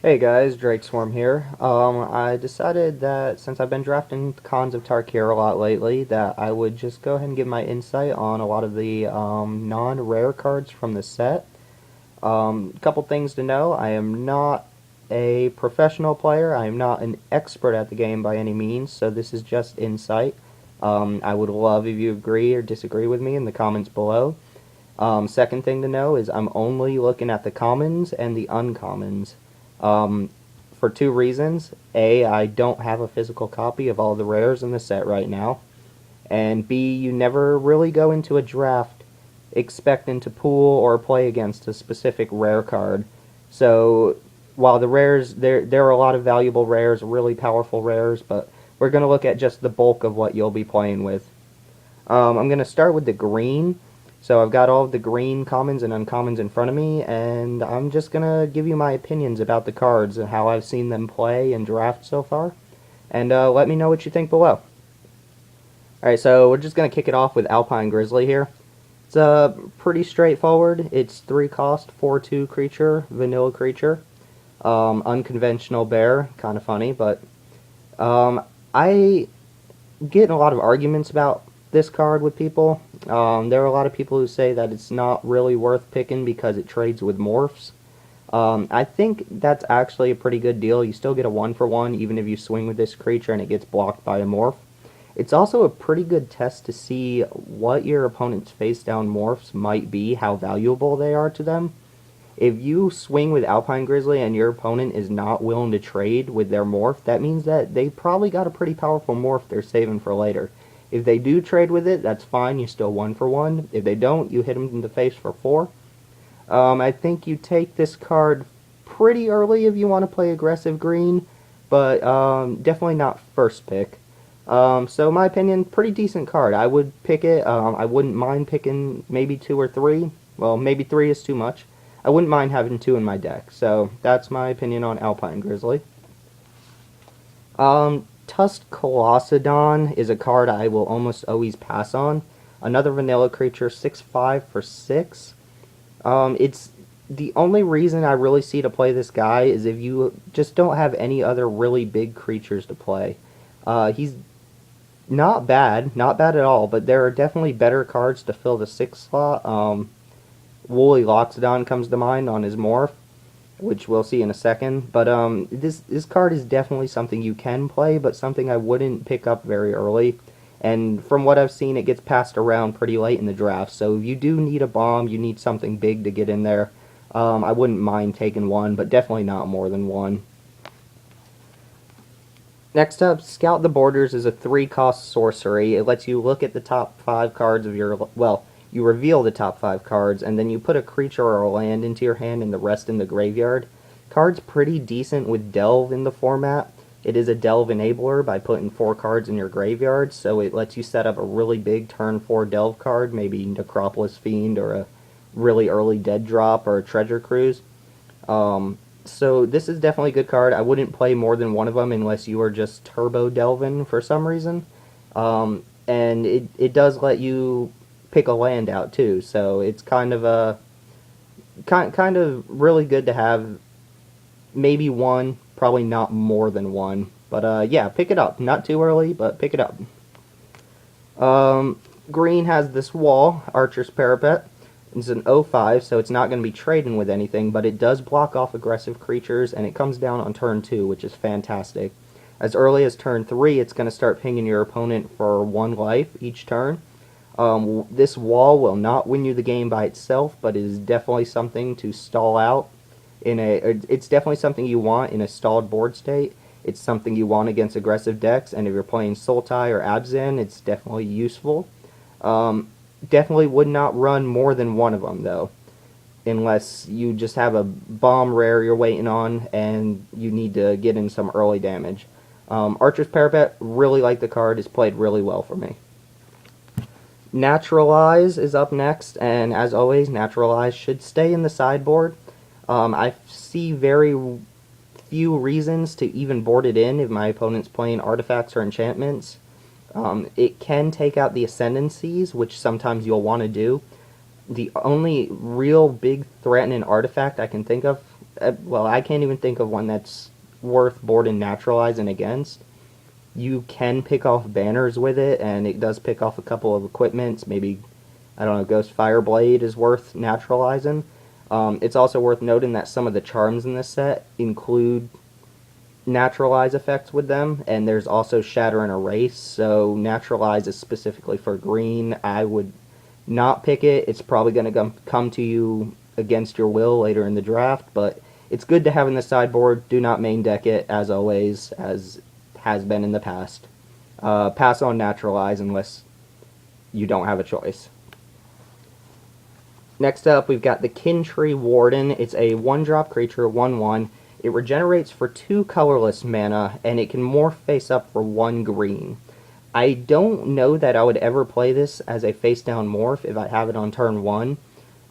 Hey guys, Drake Swarm here. I decided that since I've been drafting Khans of Tarkir a lot lately, that I would just go ahead and give my insight on a lot of the non-rare cards from the set. A couple things to know. I am not a professional player. I am not an expert at the game by any means, so this is just insight. I would love if you agree or disagree with me in the comments below. Second thing to know is I'm only looking at the commons and the uncommons. Um, for two reasons. A, I don't have a physical copy of all the rares in the set right now. And B, you never really go into a draft expecting to pool or play against a specific rare card. So while the rares, there are a lot of valuable rares, really powerful rares, but we're going to look at just the bulk of what you'll be playing with. I'm going to start with the green. So I've got all of the green commons and uncommons in front of me, and I'm just going to give you my opinions about the cards and how I've seen them play and draft so far. And let me know what you think below. Alright, so we're just going to kick it off with Alpine Grizzly here. It's pretty straightforward. It's 3 cost, 4/2 creature, vanilla creature. Unconventional bear, kind of funny, but I get in a lot of arguments about this card with people. There are a lot of people who say that it's not really worth picking because it trades with morphs. I think that's actually a pretty good deal. You still get a 1-for-1 even if you swing with this creature and it gets blocked by a morph. It's also a pretty good test to see what your opponent's face down morphs might be, how valuable they are to them. If you swing with Alpine Grizzly and your opponent is not willing to trade with their morph, that means that they probably got a pretty powerful morph they're saving for later. If they do trade with it, that's fine, you still 1-for-1. If they don't, you hit them in the face for 4. I think you take this card pretty early if you want to play aggressive green, but definitely not first pick. So my opinion, pretty decent card. I would pick it. I wouldn't mind picking maybe 2 or 3. Well, maybe 3 is too much. I wouldn't mind having 2 in my deck. So that's my opinion on Alpine Grizzly. Tuscaloosa is a card I will almost always pass on. Another vanilla creature, 6/5 for 6. It's the only reason I really see to play this guy is if you just don't have any other really big creatures to play. He's not bad at all, but there are definitely better cards to fill the 6 slot. Woolly Laksadon comes to mind on his morph, which we'll see in a second. But this card is definitely something you can play, but something I wouldn't pick up very early. And from what I've seen, it gets passed around pretty late in the draft. So if you do need a bomb, you need something big to get in there. I wouldn't mind taking one, but definitely not more than one. Next up, Scout the Borders is a 3-cost sorcery. It lets you look at the top 5 cards of your... Well, you reveal the top 5 cards, and then you put a creature or a land into your hand and the rest in the graveyard. Card's pretty decent with Delve in the format. It is a Delve enabler by putting 4 cards in your graveyard, so it lets you set up a really big turn 4 Delve card, maybe Necropolis Fiend or a really early Dead Drop or a Treasure Cruise. So this is definitely a good card. I wouldn't play more than one of them unless you are just turbo delving for some reason. And it does let you pick a land out too, so it's kind of a kind of really good to have. Maybe one, probably not more than one. But yeah, pick it up. Not too early, but pick it up. Green has this wall, Archer's Parapet. It's an 0/5, so it's not going to be trading with anything, but it does block off aggressive creatures, and it comes down on turn 2, which is fantastic. As early as turn 3, it's going to start pinging your opponent for 1 life each turn. This wall will not win you the game by itself, but it is definitely something to stall out. It's definitely something you want in a stalled board state. It's something you want against aggressive decks, and if you're playing Sultai or Abzan, it's definitely useful. Definitely would not run more than one of them, though, unless you just have a bomb rare you're waiting on and you need to get in some early damage. Archer's Parapet, really like the card. It's played really well for me. Naturalize is up next, and as always, Naturalize should stay in the sideboard. I see very few reasons to even board it in if my opponent's playing artifacts or enchantments. It can take out the ascendancies, which sometimes you'll want to do. The only real big threatening artifact I can think of well, I can't even think of one that's worth board and naturalizing against. You can pick off banners with it, and it does pick off a couple of equipments. Maybe, I don't know, Ghost Fireblade is worth naturalizing. It's also worth noting that some of the charms in this set include naturalize effects with them, and there's also shatter and erase, so naturalize is specifically for green. I would not pick it. It's probably going to come to you against your will later in the draft, but it's good to have in the sideboard. Do not main deck it, as always, as has been in the past. Pass on naturalize unless you don't have a choice. Next up, we've got the Kintree Warden. It's a 1-drop creature, 1/1. It regenerates for 2 colorless mana, and it can morph face up for 1 green. I don't know that I would ever play this as a face-down morph if I have it on turn 1.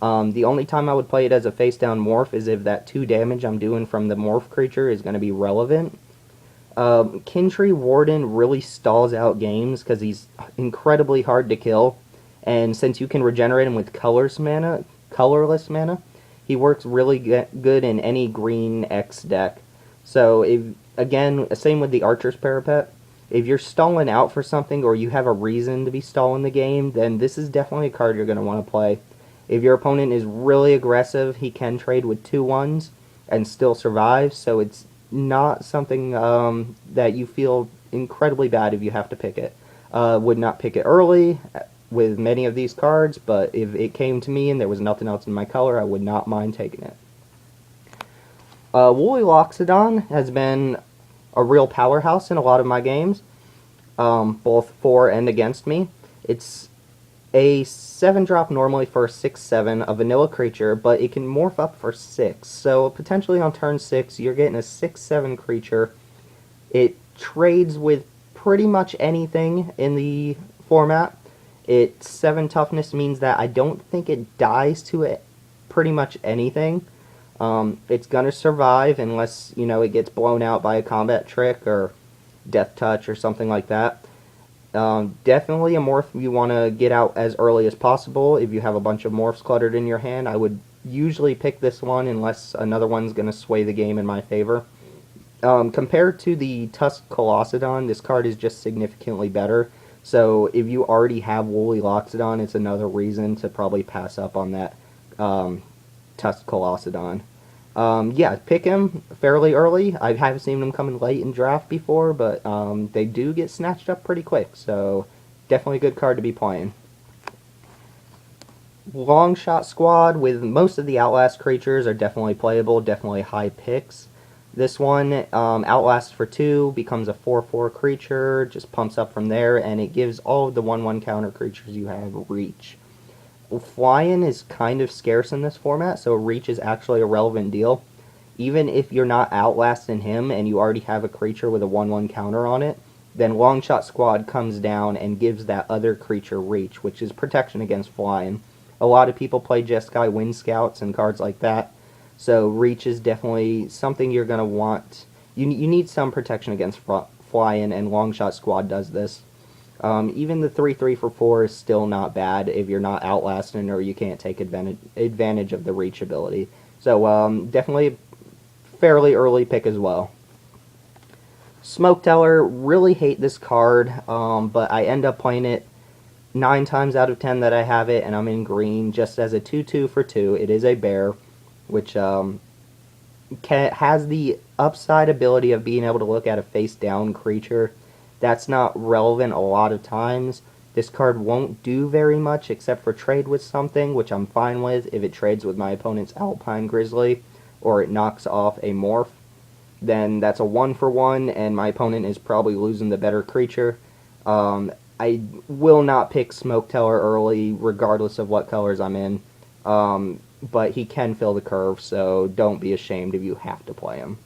The only time I would play it as a face-down morph is if that 2 damage I'm doing from the morph creature is going to be relevant. Kintree Warden really stalls out games because he's incredibly hard to kill, and since you can regenerate him with colorless mana, he works really good in any green X deck. So, again, same with the Archer's Parapet. If you're stalling out for something or you have a reason to be stalling the game, then this is definitely a card you're going to want to play. If your opponent is really aggressive, he can trade with 2/1s and still survive, so it's not something that you feel incredibly bad if you have to pick it. Would not pick it early with many of these cards, but if it came to me and there was nothing else in my color, I would not mind taking it. Woolly Loxodon has been a real powerhouse in a lot of my games, both for and against me. It's a 7-drop normally for a 6/7, a vanilla creature, but it can morph up for 6. So potentially on turn 6, you're getting a 6/7 creature. It trades with pretty much anything in the format. Its 7 toughness means that I don't think it dies to it pretty much anything. It's gonna survive unless, it gets blown out by a combat trick or death touch or something like that. Definitely a morph you want to get out as early as possible. If you have a bunch of morphs cluttered in your hand, I would usually pick this one unless another one's going to sway the game in my favor. Compared to the Tuscaloosa, this card is just significantly better. So if you already have Woolly Loxodon, it's another reason to probably pass up on that Tuscaloosa. Yeah, pick him fairly early. I have seen him coming late in draft before, but they do get snatched up pretty quick, so definitely a good card to be playing. Longshot squad with most of the Outlast creatures are definitely playable, definitely high picks. This one, Outlast for 2, becomes a 4/4 creature, just pumps up from there, and it gives all of the 1/1 counter creatures you have reach. Flying is kind of scarce in this format, so reach is actually a relevant deal. Even if you're not outlasting him and you already have a creature with a 1/1 counter on it, then Longshot Squad comes down and gives that other creature reach, which is protection against flying. A lot of people play Jeskai Wind Scouts and cards like that, so reach is definitely something you're going to want. You need some protection against flying, and Longshot Squad does this. Even the 3/3 for 4 is still not bad if you're not outlasting or you can't take advantage of the reach ability. So definitely a fairly early pick as well. Smoke Teller, really hate this card, but I end up playing it 9 times out of 10 that I have it, and I'm in green just as a 2/2 for 2. It is a bear, which has the upside ability of being able to look at a face-down creature. That's not relevant a lot of times. This card won't do very much except for trade with something, which I'm fine with if it trades with my opponent's Alpine Grizzly, or it knocks off a morph. Then that's a 1/1, and my opponent is probably losing the better creature. I will not pick Smoke Teller early, regardless of what colors I'm in. But he can fill the curve, so don't be ashamed if you have to play him.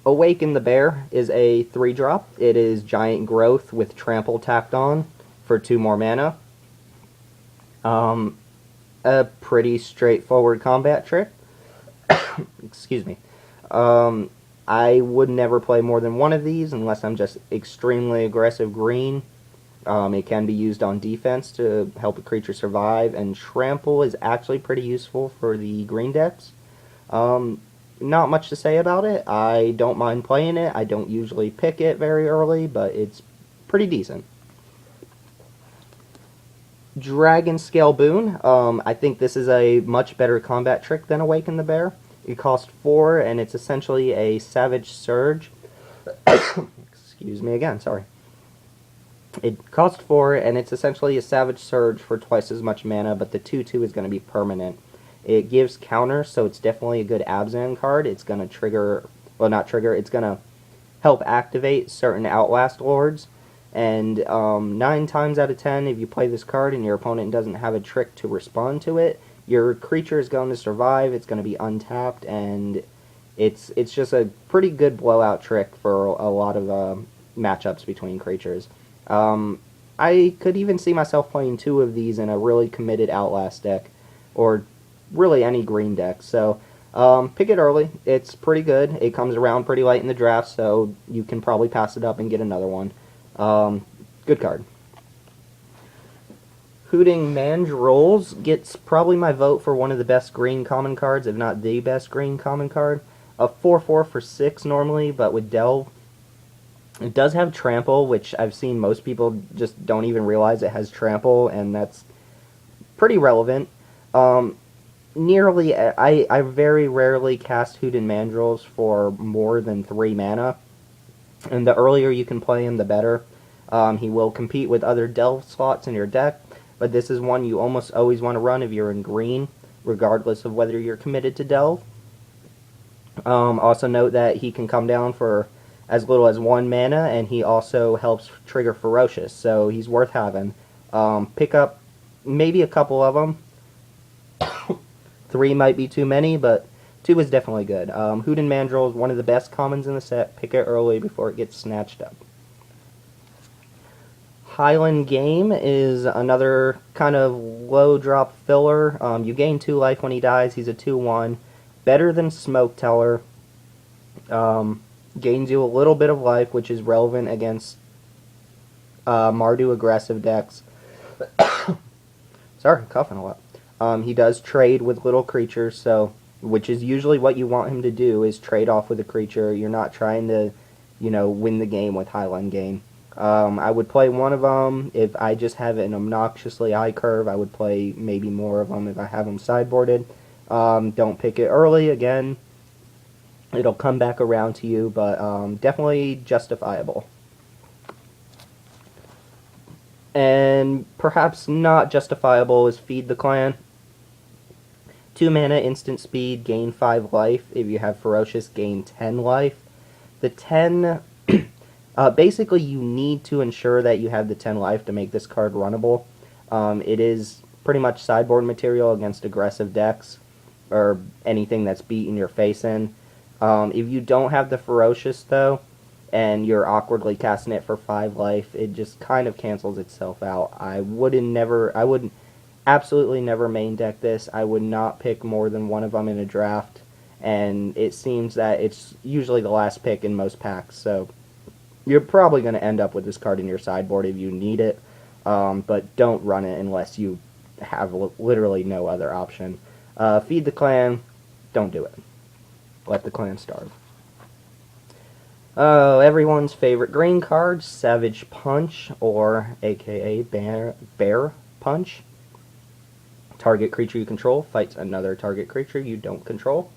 Awaken the Bear is a 3-drop. It is Giant Growth with Trample tacked on for 2 more mana. A pretty straightforward combat trick. Excuse me. I would never play more than one of these unless I'm just extremely aggressive green. It can be used on defense to help a creature survive, and trample is actually pretty useful for the green decks. Not much to say about it. I don't mind playing it. I don't usually pick it very early, but it's pretty decent. Dragon Scale Boone. I think this is a much better combat trick than Awaken the Bear. It costs 4, and it's essentially a Savage Surge. Excuse me again, sorry. It costs 4, and it's essentially a Savage Surge for twice as much mana, but the 2/2 is going to be permanent. It gives counter, so it's definitely a good Abzan card. It's going to trigger, well, not trigger, it's going to help activate certain Outlast Lords. And 9 times out of 10, if you play this card and your opponent doesn't have a trick to respond to it, your creature is going to survive, it's going to be untapped, and it's just a pretty good blowout trick for a lot of matchups between creatures. I could even see myself playing 2 of these in a really committed Outlast deck, or really any green deck. So pick it early. It's pretty good. It comes around pretty late in the draft, so you can probably pass it up and get another one. Good card. Hooting Mandrels gets probably my vote for one of the best green common cards, if not the best green common card. A 4/4 for 6 normally, but with Delve. It does have Trample, which I've seen most people just don't even realize it has Trample, and that's pretty relevant. I very rarely cast Hooting Mandrels for more than 3 mana, and the earlier you can play him, the better. He will compete with other Delve slots in your deck, but this is one you almost always want to run if you're in green, regardless of whether you're committed to Delve. Also note that he can come down for as little as 1 mana, and he also helps trigger Ferocious, so he's worth having. Pick up maybe a couple of them. 3 might be too many, but 2 is definitely good. Hooting Mandrel is one of the best commons in the set. Pick it early before it gets snatched up. Highland Game is another kind of low drop filler. You gain 2 life when he dies. He's a 2/1. Better than Smoke Teller. Gains you a little bit of life, which is relevant against Mardu aggressive decks. Sorry, coughing a lot. He does trade with little creatures, so which is usually what you want him to do, is trade off with a creature. You're not trying to, win the game with Highland Game. I would play one of them. If I just have an obnoxiously high curve, I would play maybe more of them if I have them sideboarded. Don't pick it early, again. It'll come back around to you, but definitely justifiable. And perhaps not justifiable is Feed the Clan. 2 mana, instant speed, gain 5 life. If you have Ferocious, gain 10 life. The 10... basically, you need to ensure that you have the 10 life to make this card runnable. It is pretty much sideboard material against aggressive decks, or anything that's beating your face in. If you don't have the Ferocious, though, and you're awkwardly casting it for 5 life, it just kind of cancels itself out. I would absolutely never main deck this. I would not pick more than one of them in a draft, and it seems that it's usually the last pick in most packs, so you're probably going to end up with this card in your sideboard if you need it, but don't run it unless you have literally no other option. Feed the Clan, don't do it. Let the clan starve. Everyone's favorite green card, Savage Punch, or aka Bear Punch. Target creature you control fights another target creature you don't control.